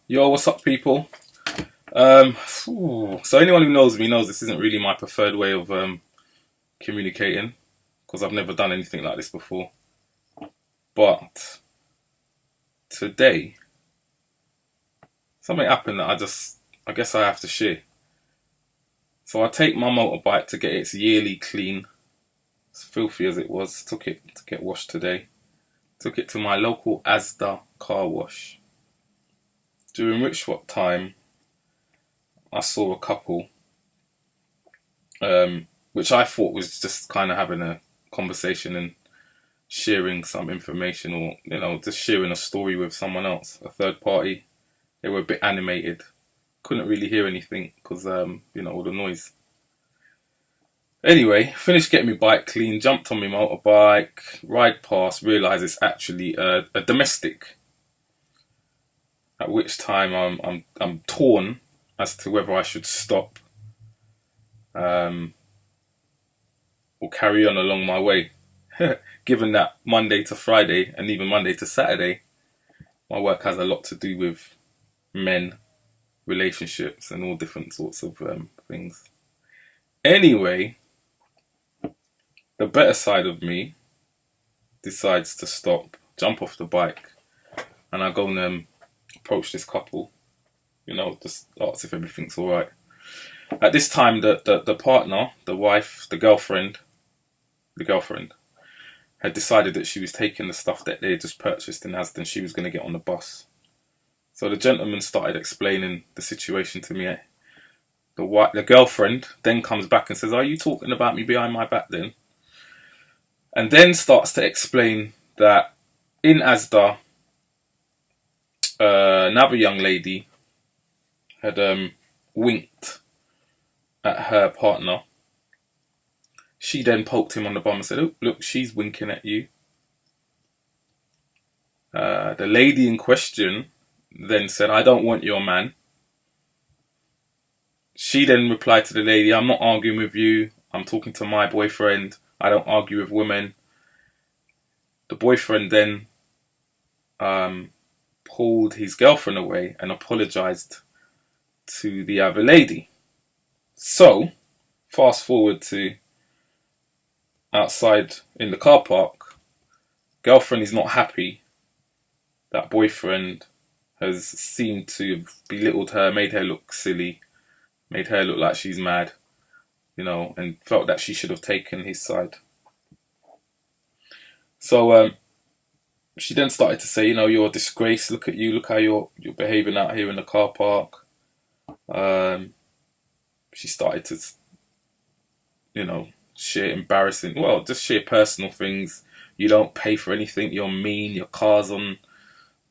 Yo, what's up, people? So anyone who knows me knows this isn't really my preferred way of communicating because I've never done anything like this before. But today, something happened that I guess I have to share. So I take my motorbike to get its yearly clean, as filthy as it was. Took it to get washed today. Took it to my local Asda car wash. During which what time I saw a couple, which I thought was just kind of having a conversation and sharing some information, or just sharing a story with someone else, a third party. They were a bit animated. Couldn't really hear anything because all the noise. Anyway, finished getting my bike clean, jumped on my motorbike, ride past, realised it's actually a domestic. At which time I'm torn as to whether I should stop or carry on along my way. Given that Monday to Friday and even Monday to Saturday, my work has a lot to do with men, relationships, and all different sorts of things. Anyway, the better side of me decides to stop, jump off the bike, and I go and approach this couple. Just ask if everything's all right. At this time, the partner, the wife, the girlfriend had decided that she was taking the stuff that they had just purchased in Asda and she was going to get on the bus. So the gentleman started explaining the situation to me. The girlfriend then comes back and says, "Are you talking about me behind my back then?" And then starts to explain that in Asda, another young lady had winked at her partner. She then poked him on the bum and said, "Oh, look, she's winking at you." The lady in question then said, "I don't want your man." She then replied to the lady, "I'm not arguing with you. I'm talking to my boyfriend. I don't argue with women." The boyfriend then pulled his girlfriend away and apologized to the other lady. So, fast forward to outside in the car park. Girlfriend is not happy that boyfriend has seemed to have belittled her, made her look silly, made her look like she's mad, and felt that she should have taken his side. So she then started to say, "You're a disgrace. Look at you. Look how you're behaving out here in the car park." She started to, share embarrassing, just share personal things. "You don't pay for anything. You're mean. Your car's on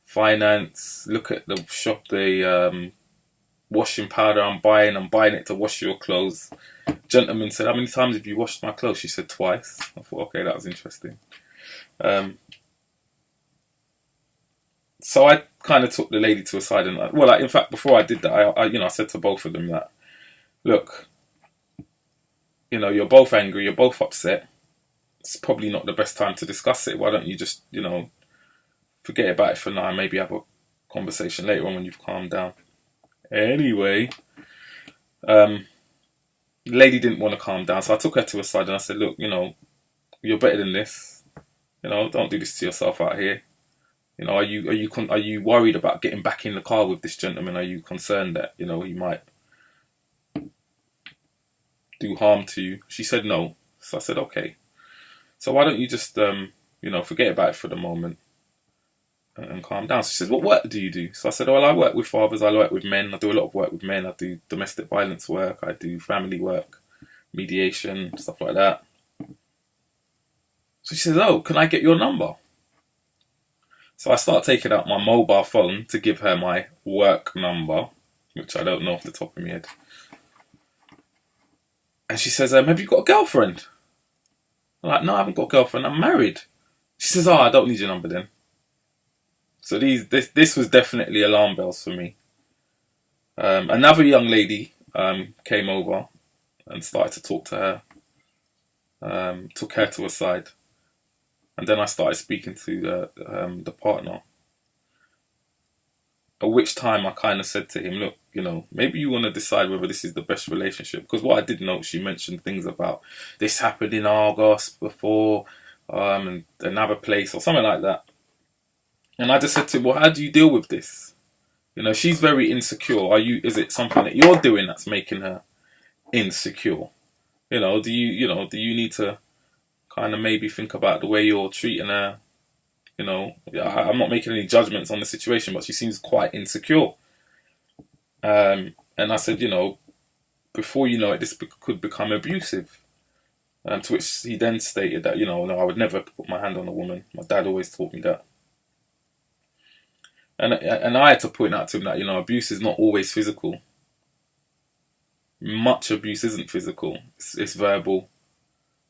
finance. Look at the shop, the washing powder I'm buying. I'm buying it to wash your clothes." Gentleman said, "How many times have you washed my clothes?" She said, "Twice." I thought, okay, that was interesting. So I kind of took the lady to a side and, in fact, before I did that, I said to both of them that, "Look, you're both angry, you're both upset. It's probably not the best time to discuss it. Why don't you just, forget about it for now and maybe have a conversation later on when you've calmed down." Anyway, the lady didn't want to calm down, so I took her to a side and I said, "Look, you're better than this. Don't do this to yourself out here. Are you worried about getting back in the car with this gentleman? Are you concerned that, he might do harm to you?" She said no. So I said, "Okay. So why don't you just, forget about it for the moment and calm down?" So she says, "What work do you do?" So I said, "Well, I work with fathers. I work with men. I do a lot of work with men. I do domestic violence work. I do family work, mediation, stuff like that." So she says, "Oh, can I get your number?" So I start taking out my mobile phone to give her my work number, which I don't know off the top of my head. And she says, "Have you got a girlfriend?" I'm like, "No, I haven't got a girlfriend. I'm married." She says, "Oh, I don't need your number then." So this was definitely alarm bells for me. Another young lady came over and started to talk to her, took her to a side. And then I started speaking to the partner. At which time I kind of said to him, look, you know, maybe you want to decide whether this is the best relationship. Because what I did note, she mentioned things about this happened in Argos before, and another place or something like that. And I just said to him, well, how do you deal with this? You know, she's very insecure. Is it something that you're doing that's making her insecure? You know, do you need to kind of maybe think about the way you're treating her? You know, I'm not making any judgments on the situation, but she seems quite insecure. And I said, you know, before you know it, this could become abusive. To which he then stated that, you know, no, I would never put my hand on a woman. My dad always taught me that. And I had to point out to him that, you know, abuse is not always physical. Much abuse isn't physical. It's verbal.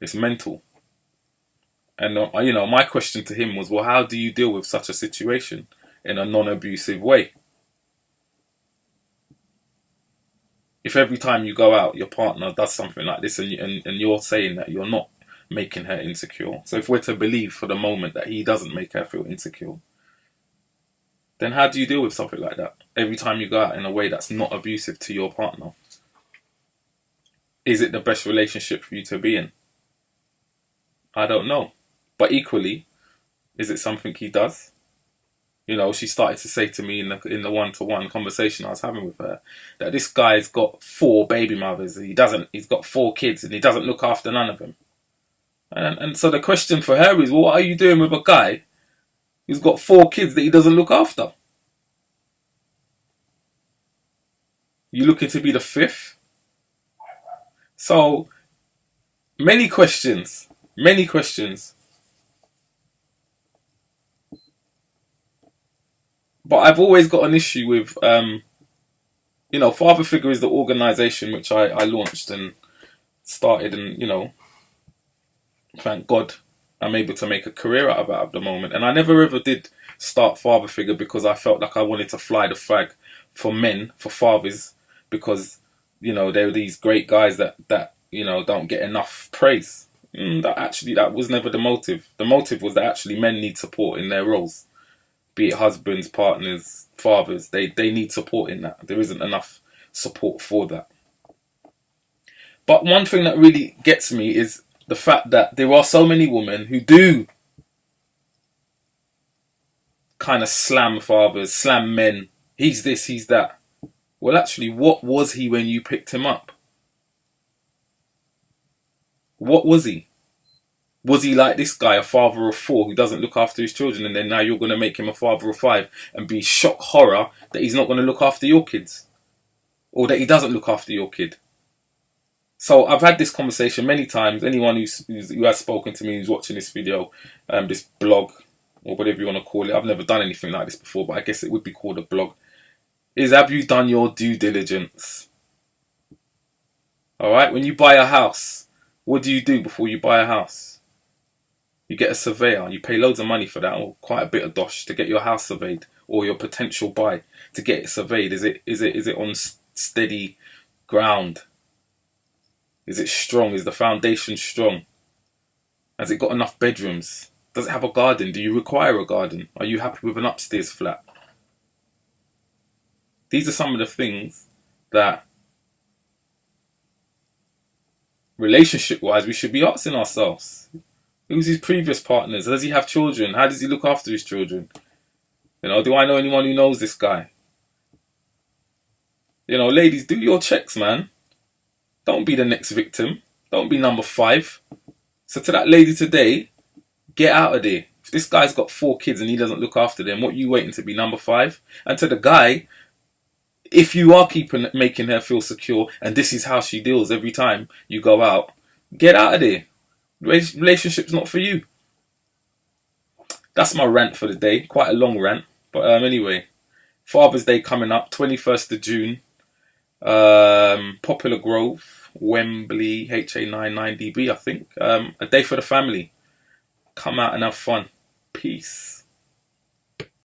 It's mental. And, you know, my question to him was, well, how do you deal with such a situation in a non-abusive way? If every time you go out, your partner does something like this and you're saying that you're not making her insecure. So if we're to believe for the moment that he doesn't make her feel insecure, then how do you deal with something like that? Every time you go out in a way that's not abusive to your partner. Is it the best relationship for you to be in? I don't know. But equally, is it something he does? You know, she started to say to me in the one-to-one conversation I was having with her that this guy's got 4 baby mothers. He's got 4 kids and he doesn't look after none of them. And so the question for her is, well, what are you doing with a guy who's got 4 kids that he doesn't look after? You looking to be the 5th? So, many questions. Many questions. But I've always got an issue with, you know, Father Figure is the organisation which I launched and started, and, you know, thank God I'm able to make a career out of it at the moment. And I never ever did start Father Figure because I felt like I wanted to fly the flag for men, for fathers, because, you know, they're these great guys that you know, don't get enough praise. That was never the motive. The motive was that actually men need support in their roles. Be it husbands, partners, fathers, they need support in that. There isn't enough support for that. But one thing that really gets me is the fact that there are so many women who do kind of slam fathers, slam men. He's this, he's that. Well, actually, what was he when you picked him up? What was he? Was he like this guy, a father of 4 who doesn't look after his children, and then now you're going to make him a father of 5 and be shock horror that he's not going to look after your kids? Or that he doesn't look after your kid? So I've had this conversation many times. Anyone who has spoken to me, who's watching this video, this blog, or whatever you want to call it, I've never done anything like this before, but I guess it would be called a blog, is have you done your due diligence? Alright, when you buy a house, what do you do before you buy a house? You get a surveyor, you pay loads of money for that, or quite a bit of dosh to get your house surveyed, or your potential buy to get it surveyed. Is it on steady ground? Is it strong? Is the foundation strong? Has it got enough bedrooms? Does it have a garden? Do you require a garden? Are you happy with an upstairs flat? These are some of the things that, relationship-wise, we should be asking ourselves. Who's his previous partners? Does he have children? How does he look after his children? You know, do I know anyone who knows this guy? You know, ladies, do your checks, man. Don't be the next victim. Don't be number 5. So to that lady today, get out of there. If this guy's got 4 kids and he doesn't look after them, what are you waiting to be number 5? And to the guy, if you are making her feel secure, and this is how she deals every time you go out, get out of there. Relationship's not for you. That's my rant for the day. Quite a long rant. But anyway, Father's Day coming up, 21st of June. Popular Grove, Wembley, HA99DB, I think. A day for the family. Come out and have fun. Peace.